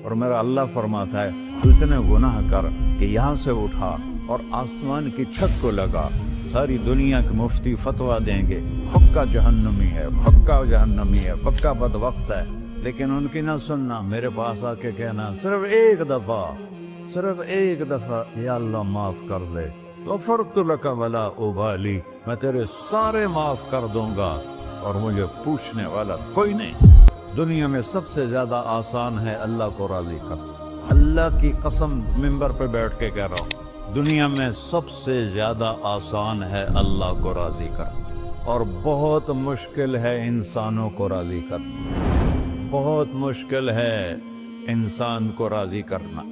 اور میرا اللہ فرماتا ہے تو اتنے گناہ کر کہ یہاں سے اٹھا اور آسمان کی چھت کو لگا، ساری دنیا کے مفتی فتویٰ دیں گے پکا جہنمی ہے، پکا جہنمی ہے، پکا بدبخت ہے، لیکن ان کی نہ سننا، میرے پاس آ کے کہنا صرف ایک دفعہ یا اللہ معاف کر دے، غفرت لک ولا ابالی، میں تیرے سارے معاف کر دوں گا اور مجھے پوچھنے والا کوئی نہیں۔ دنیا میں سب سے زیادہ آسان ہے اللہ کو راضی کر، اللہ کی قسم ممبر پہ بیٹھ کے کہہ رہا ہوں، دنیا میں سب سے زیادہ آسان ہے اللہ کو راضی کر، اور بہت مشکل ہے انسانوں کو راضی کرنا، بہت مشکل ہے انسان کو راضی کرنا۔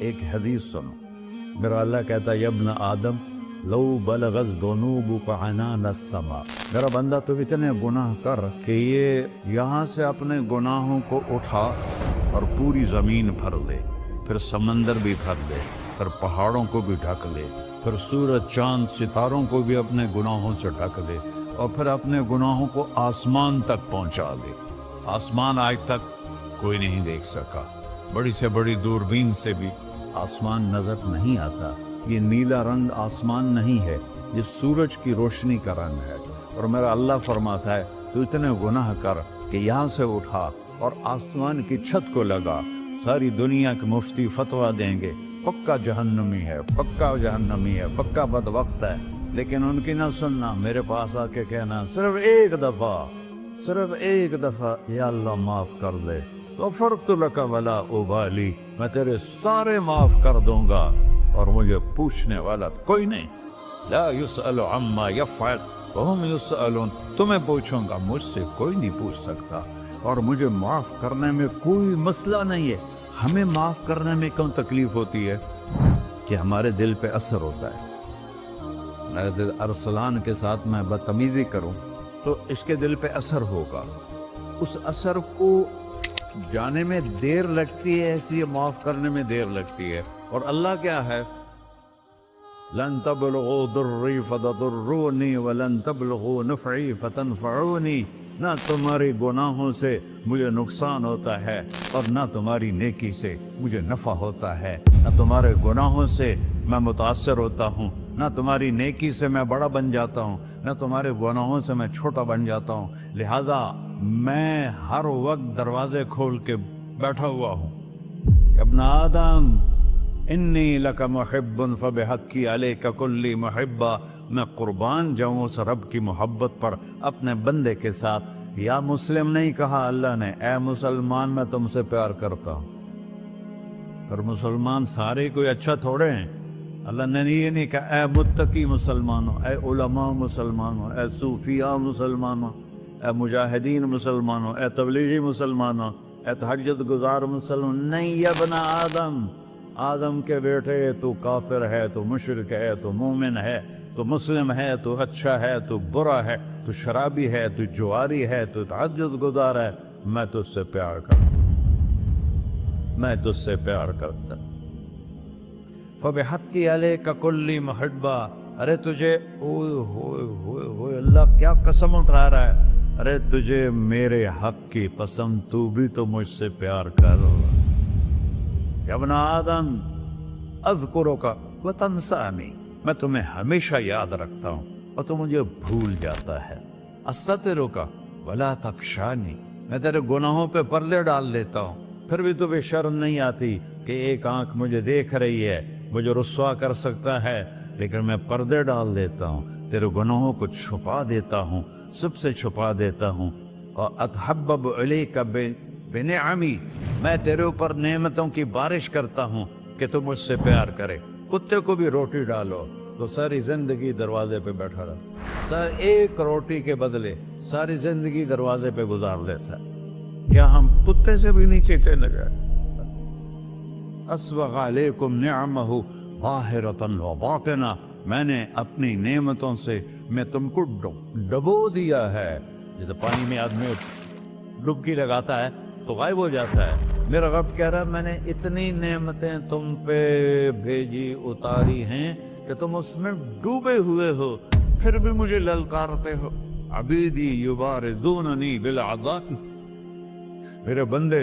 ایک حدیث سنو، میرا اللہ کہتا ہے یا ابن آدم لو بلغت ذنوبک عنان السماء، میرا بندہ تو اتنے گناہ کر کہ یہ یہاں سے اپنے گناہوں کو اٹھا اور پوری زمین بھر لے، پھر سمندر بھی بھر لے، پھر پہاڑوں کو بھی ڈھک لے، پھر سورج چاند ستاروں کو بھی اپنے گناہوں سے ڈھک لے، اور پھر اپنے گناہوں کو آسمان تک پہنچا دے۔ آسمان آج تک کوئی نہیں دیکھ سکا، بڑی سے بڑی دوربین سے بھی آسمان نظر نہیں آتا۔ یہ نیلا رنگ آسمان نہیں ہے، یہ سورج کی روشنی کا رنگ ہے۔ اور میرا اللہ فرماتا ہے تو اتنے گناہ کر کہ یہاں سے اٹھا اور آسمان کی چھت کو لگا، ساری دنیا کے مفتی فتویٰ دیں گے پکا جہنمی ہے، پکا جہنمی ہے، پکا بدبخت ہے، لیکن ان کی نہ سننا، میرے پاس آ کے کہنا صرف ایک دفعہ یا اللہ معاف کر دے، غفرت لک ولا ابالی، میں تیرے سارے معاف کر دوں گا اور مجھے پوچھنے والا کوئی نہیں۔ لا يسأل عما يفعل وهم يسألون، تمہیں پوچھوں گا، مجھ سے کوئی نہیں پوچھ سکتا، اور مجھے معاف کرنے میں کوئی مسئلہ نہیں ہے۔ ہمیں معاف کرنے میں کیوں تکلیف ہوتی ہے؟ کہ ہمارے دل پہ اثر ہوتا ہے۔ میرے دل ارسلان کے ساتھ میں بدتمیزی کروں تو اس کے دل پہ اثر ہوگا، اس اثر کو جانے میں دیر لگتی ہے، اس لیے معاف کرنے میں دیر لگتی ہے۔ اور اللہ کیا ہے؟ لن تبلغوا ضرری فتضرونی ولن تبلغوا نفعی فتنفعونی، نہ تمہاری گناہوں سے مجھے نقصان ہوتا ہے اور نہ تمہاری نیکی سے مجھے نفع ہوتا ہے، نہ تمہارے گناہوں سے میں متاثر ہوتا ہوں، نہ تمہاری نیکی سے میں بڑا بن جاتا ہوں، نہ تمہارے گناہوں سے میں چھوٹا بن جاتا ہوں، لہذا میں ہر وقت دروازے کھول کے بیٹھا ہوا ہوں۔ ابن آدم انی لک محب فبحقی علیک کلی محبہ، میں قربان جاؤں اس رب کی محبت پر اپنے بندے کے ساتھ۔ یا مسلم نہیں کہا اللہ نے، اے مسلمان میں تم سے پیار کرتا ہوں۔ پر مسلمان سارے کوئی اچھا تھوڑے ہیں، اللہ نے یہ نہیں کہا اے متقی مسلمانوں، اے علماء مسلمانوں، اے صوفیاء مسلمانوں، اے مجاہدین مسلمانوں، اے تبلیغی مسلمانوں، اے تہجد گزار مسلمان، نہیں یا ابن آدم، آدم کے بیٹے، تو کافر ہے، تو مشرک ہے، تو مومن ہے، تو مسلم ہے، تو اچھا ہے، تو برا ہے، تو شرابی ہے، تو جواری ہے، تو تہجد گزار ہے، میں تجھ سے پیار کرتا ہوں، میں تجھ سے پیار کرتا ہوں۔ فبحقی علیک کلی محبہ، ارے تجھے اوئے ہوئے ہوئے ہوئے، اللہ کیا قسم اٹھا رہا ہے، ارے تجھے میرے حق کی پسند، تو بھی تو مجھ سے پیار کر۔ یا ابن آدم اذکرک وتنسانی، میں تمہیں ہمیشہ یاد رکھتا ہوں اور تو مجھے بھول جاتا ہے۔ استترک ولا تخشانی، میں تیرے گناہوں پہ پردے ڈال دیتا ہوں، پھر بھی تمہیں شرم نہیں آتی کہ ایک آنکھ مجھے دیکھ رہی ہے، مجھے رسوا کر سکتا ہے، لیکن میں پردے ڈال دیتا ہوں، تیرے گناہوں کو چھپا دیتا ہوں، سب سے چھپا دیتا ہوں۔ اور اتحبب الیک بنعمی، میں تیرے اوپر نعمتوں کی بارش کرتا ہوں کہ تو مجھ سے پیار کرے۔ کتے کو بھی روٹی ڈالو تو ساری زندگی دروازے پہ بیٹھا رہتا، ایک روٹی کے بدلے ساری زندگی دروازے پہ گزار دیتا ہے۔ کیا ہم کتے سے بھی نیچے چلے گئے؟ اسبغ علیکم نعمہ ظاہرۃ و باطنہ، میں نے اپنی نعمتوں سے میں تم کو ڈبو دیا ہے، جیسے پانی میں آدمی ڈبکی لگاتا ہے تو غائب ہو جاتا ہے۔ میرا رب کہہ رہا ہے میں نے اتنی نعمتیں تم پہ بھیجی، اتاری ہیں کہ تم اس میں ڈوبے ہوئے ہو، پھر بھی مجھے للکارتے ہو۔ عبیدی یبارزوننی بالعذاب، میرے بندے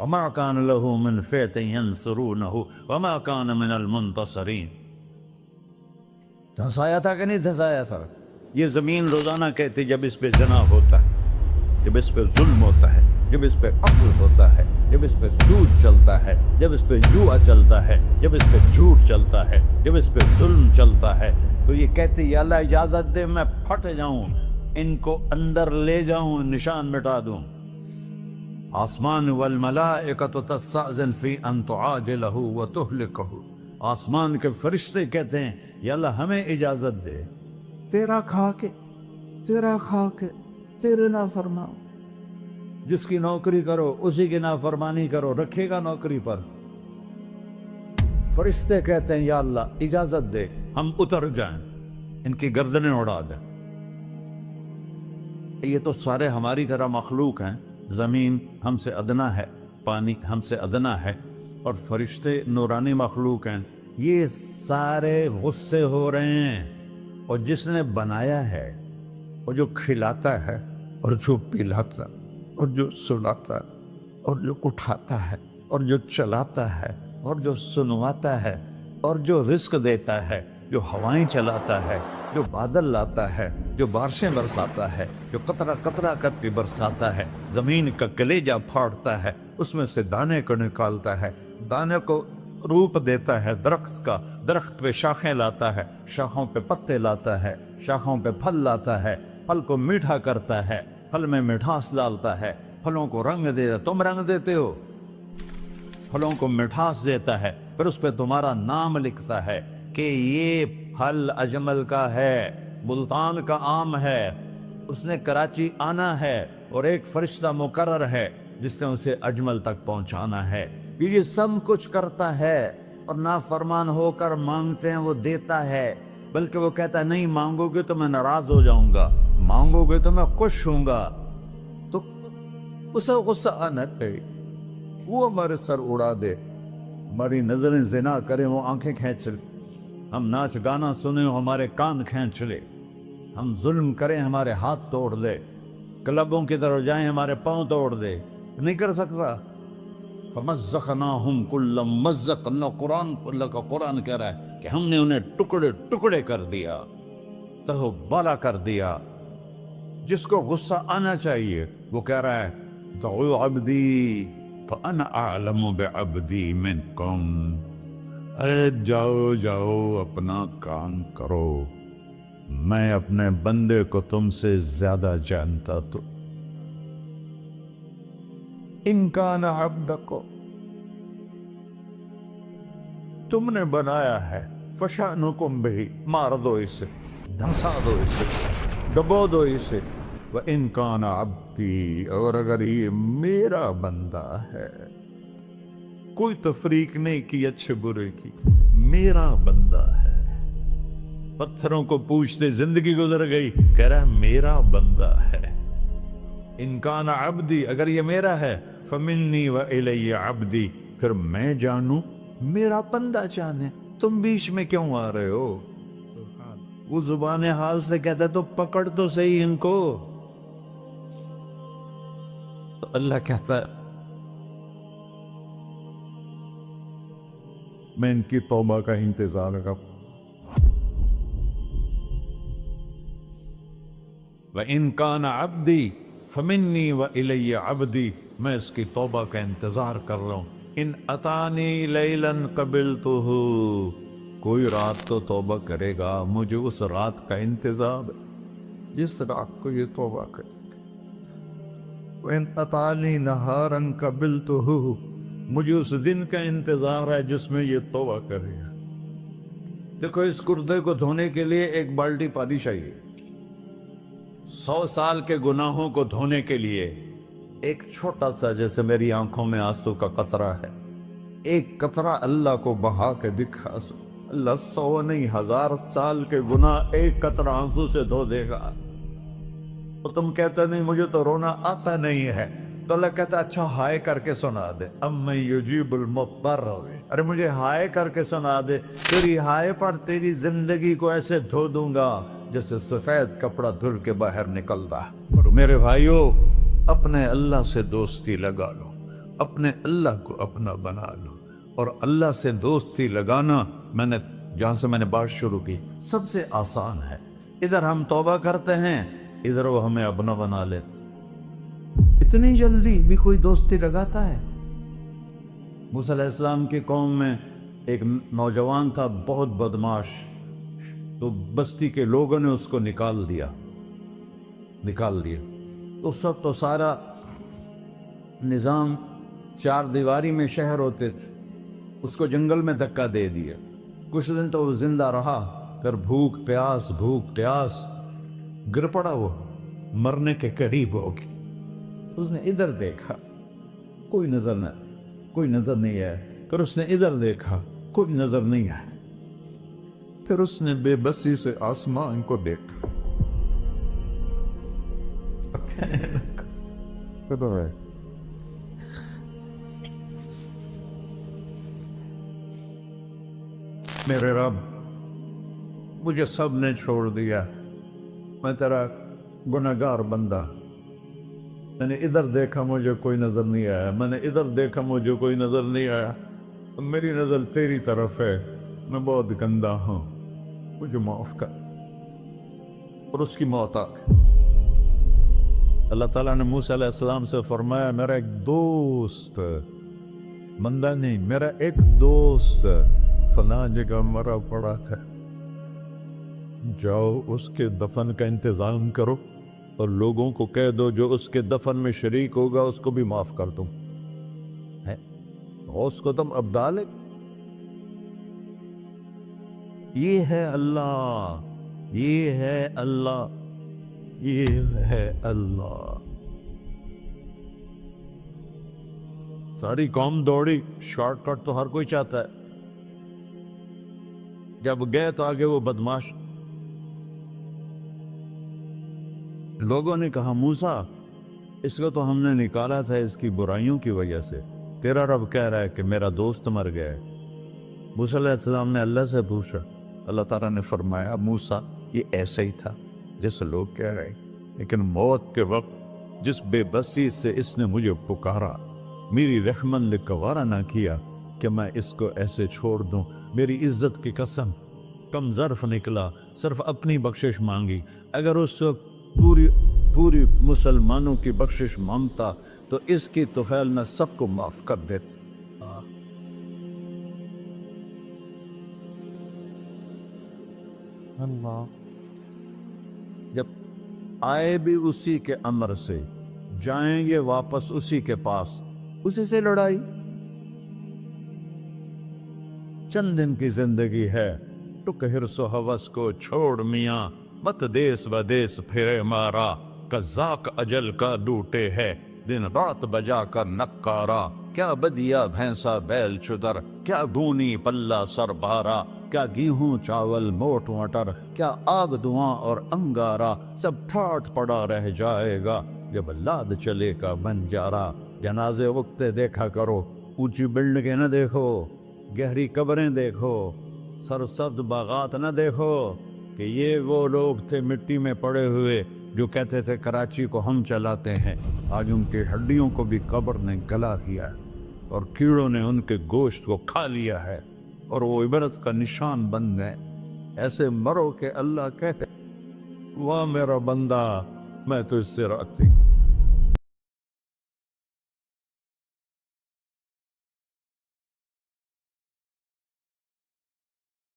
وما كان له من فئة ينصرونه وما كان من المنتصرين. دھنسایا تھا کہ نہیں دھنسایا تھا؟ یہ زمین روزانہ کہتی جب اس پہ زنا ہوتا ہے، جب اس پہ ظلم ہوتا ہے، جب اس پہ قتل ہوتا ہے، جب اس پہ سود چلتا ہے، جب اس پہ جوا چلتا ہے، جب اس پہ جھوٹ چلتا ہے، جب اس پہ ظلم چلتا ہے، تو یہ کہتے یا اللہ اجازت دے میں پھٹ جاؤں، ان کو اندر لے جاؤں، نشان مٹا دوں. آسمان والملائکۃ تستأذن فی ان تعاجلہ وتہلکہ. آسمان کے فرشتے کہتے ہیں یا اللہ ہمیں اجازت دے، تیرا کھا کے تیرے نافرمان، جس کی نوکری کرو اسی کی نافرمانی کرو، رکھے گا نوکری پر. فرشتے کہتے ہیں یا اللہ اجازت دے ہم اتر جائیں، ان کی گردنیں اڑا دیں. یہ تو سارے ہماری طرح مخلوق ہیں، زمین ہم سے ادنا ہے، پانی ہم سے ادنا ہے، اور فرشتے نورانی مخلوق ہیں. یہ سارے غصے ہو رہے ہیں، اور جس نے بنایا ہے، اور جو کھلاتا ہے، اور جو پلاتا، اور جو سلاتا، اور جو اٹھاتا ہے، اور جو چلاتا ہے، اور جو سنواتا ہے، اور جو رزق دیتا ہے، جو ہوائیں چلاتا ہے، جو بادل لاتا ہے، جو بارشیں برساتا ہے، جو قطرہ قطرہ کر کے برساتا ہے، زمین کا کلیجہ پھاڑتا ہے، اس میں سے دانے کو نکالتا ہے، دانے کو روپ دیتا ہے درخت کا، درخت پہ شاخیں لاتا ہے، شاخوں پہ پتے لاتا ہے، شاخوں پہ پھل لاتا ہے، پھل کو میٹھا کرتا ہے، پھل میں مٹھاس ڈالتا ہے، پھلوں کو رنگ دیتا ہے. تم رنگ دیتے ہو، پھلوں کو مٹھاس دیتا ہے، پھر اس پہ تمہارا نام لکھتا ہے کہ یہ پھل اجمل کا ہے، ملتان کا آم ہے، اس نے کراچی آنا ہے، اور ایک فرشتہ مقرر ہے جس نے اسے اجمل تک پہنچانا ہے. یہ سب کچھ کرتا ہے، اور نافرمان ہو کر مانگتے ہیں وہ دیتا ہے، بلکہ وہ کہتا ہے نہیں مانگو گے تو میں ناراض ہو جاؤں گا، مانگو گے تو میں خوش ہوں گا. تو اسے غصہ آنا چاہیے، وہ ہمارے سر اڑا دے، ہماری نظریں زنا کریں وہ آنکھیں کھینچ لے، ہم ناچ گانا سنیں ہمارے کان کھینچ لے، ہم ظلم کریں ہمارے ہاتھ توڑ دے، کلبوں کی طرف جائیں ہمارے پاؤں توڑ دے. نہیں کر سکتا. فَمَزَّقْنَاهُمْ كُلَّ مُمَزَّقٍ. اللہ کا قرآن کہہ رہا ہے کہ ہم نے انہیں ٹکڑے ٹکڑے کر دیا، تہو بالا کر دیا. جس کو غصہ آنا چاہیے وہ کہہ رہا ہے دعوا عبدی فأنا أعلم بعبدی منکم. ارے جاؤ جاؤ اپنا کام کرو، میں اپنے بندے کو تم سے زیادہ جانتا. تو ان کان عبدکم، تم نے بنایا ہے، فشانکم بہی، مار دو اسے، دھنسا دو اسے، ڈبو دو اسے. وَإِن كَانَ عَبْدِي، اور اگر یہ میرا بندہ ہے، کوئی تفریق نہیں کی اچھے برے کی، میرا بندہ ہے. پتھروں کو پوچھتے زندگی گزر گئی، کہہ رہا ہے میرا بندہ ہے. ان کان عبدی، اگر یہ میرا ہے، فمنی وإلی عبدی، پھر میں جانوں میرا بندہ جانے. تم بیچ میں کیوں آ رہے ہو؟ وہ زبان حال سے کہتا ہے تو پکڑ تو صحیح ان کو. تو اللہ کہتا ہے میں ان کی توبہ کا انتظار کروں. وَإِن كَانَ عَبْدِي فَمِنِّي وَإِلَيَّ عَبْدِي، میں اس کی توبہ کا انتظار کر رہا ہوں. ان اتانی لیلاً قبلتہ، کوئی رات تو توبہ کرے گا، مجھے اس رات کا انتظار ہے جس رات کو یہ توبہ کرے. وَإِنْ أَطَانِي نَهَارًا قَبِلْتُهُ، مجھے اس دن کا انتظار ہے جس میں یہ توبہ کرے گا. دیکھو اس کردے کو دھونے کے لیے ایک بالٹی پانی چاہیے. 100 سال کے گناہوں کو دھونے کے لیے ایک چھوٹا سا، جیسے میری آنکھوں میں آنسو کا قطرہ ہے، ایک قطرہ اللہ کو بہا کے دکھا، اللہ 100 نہیں 1000 سال کے گناہ ایک قطرہ آنسو سے دھو دے گا. تو تم کہتے نہیں مجھے تو رونا آتا نہیں ہے، تو اللہ کہتا اچھا ہائے کر کے سنا دے. اَمَّن يُجِيبُ الْمُضْطَرَّ، ارے مجھے ہائے کر کے سنا دے، تیری ہائے پر تیری زندگی کو ایسے دھو دوں گا جیسے سفید کپڑا دھل کے باہر نکلتا. میرے بھائیو، اپنے اللہ سے دوستی لگا لو، اپنے اللہ کو اپنا بنا لو. اور اللہ سے دوستی لگانا جہاں سے میں نے بات شروع کی سب سے آسان ہے. ادھر ہم توبہ کرتے ہیں، ادھر وہ ہمیں اپنا بنا لیتے. اتنی جلدی بھی کوئی دوستی لگاتا ہے؟ موسیٰ علیہ السلام کی قوم میں ایک نوجوان تھا بہت بدماش، تو بستی کے لوگوں نے اس کو نکال دیا. تو سب تو سارا نظام 4 دیواری میں شہر ہوتے تھے، اس کو جنگل میں دھکا دے دیا. کچھ دن تو وہ زندہ رہا، پھر بھوک پیاس گر پڑا، وہ مرنے کے قریب ہو گیا. اس نے ادھر دیکھا، کوئی نظر نہیں آیا. پھر اس نے ادھر دیکھا، کوئی نظر نہیں آیا. پھر اس نے بے بسی سے آسمان کو دیکھا. میرے رب، مجھے سب نے چھوڑ دیا، میں تیرا گناہگار بندہ. میں نے ادھر دیکھا، مجھے کوئی نظر نہیں آیا. میں نے ادھر دیکھا، مجھے کوئی نظر نہیں آیا. میری نظر تیری طرف ہے، میں بہت گندا ہوں، مجھے معاف کر. اور اس کی موت آ گئی. اللہ تعالیٰ نے موسیٰ علیہ السلام سے فرمایا، میرا ایک دوست، بندہ نہیں، میرا ایک دوست فلاں جگہ مرا پڑا تھا، جاؤ اس کے دفن کا انتظام کرو اور لوگوں کو کہہ دو جو اس کے دفن میں شریک ہوگا اس کو بھی معاف کر دوں. اس کو تم اب ڈالے. یہ ہے اللہ، یہ ہے اللہ، یہ ہے اللہ. ساری قوم دوڑی، شارٹ کٹ تو ہر کوئی چاہتا ہے. جب گئے تو آگے وہ بدماش. لوگوں نے کہا، موسیٰ اس کو تو ہم نے نکالا تھا اس کی برائیوں کی وجہ سے، تیرا رب کہہ رہا ہے کہ میرا دوست مر گیا ہے. موسیٰ علیہ السلام نے اللہ سے پوچھا. اللہ تعالیٰ نے فرمایا، موسیٰ یہ ایسا ہی تھا جیسے لوگ کہہ رہے، لیکن موت کے وقت جس بے بسی سے اس نے مجھے پکارا، میری رحمت نے گوارا نہ کیا کہ میں اس کو ایسے چھوڑ دوں. میری عزت کی قسم، کم ظرف نکلا، صرف اپنی بخشش مانگی. اگر اس وقت پوری مسلمانوں کی بخشش مانگتا تو اس کی طفیل میں سب کو معاف کر دیتا. اللہ جب آئے بھی اسی کے امر سے، جائیں گے واپس اسی کے پاس، اسی سے لڑائی. چند دن کی زندگی ہے، تو حرص و ہوس کو چھوڑ میاں، مت دیس بدیس پھرے مارا. قزاق اجل کا ڈوٹے ہے، دن رات بجا کر نکارا. کیا بدیا بھینسا بیل چدر، کیا گونی پلہ سر بارا. کیا گیہوں چاول موٹ مٹر، کیا آگ دھواں اور انگارا. سب ٹھاٹ پڑا رہ جائے گا جب لاد چلے کا بنجارا. جنازے وقتے دیکھا کرو، اونچی بلڈنگیں نہ دیکھو، گہری قبریں دیکھو، سرسبز باغات نہ دیکھو کہ یہ وہ لوگ تھے مٹی میں پڑے ہوئے جو کہتے تھے کراچی کو ہم چلاتے ہیں. آج ان کی ہڈیوں کو بھی قبر نے گلا کیا ہے اور کیڑوں نے ان کے گوشت کو کھا لیا ہے اور وہ عبرت کا نشان بن گئے. ایسے مرو کہ اللہ کہتے، واہ میرا بندہ، میں تو اس سے راضی.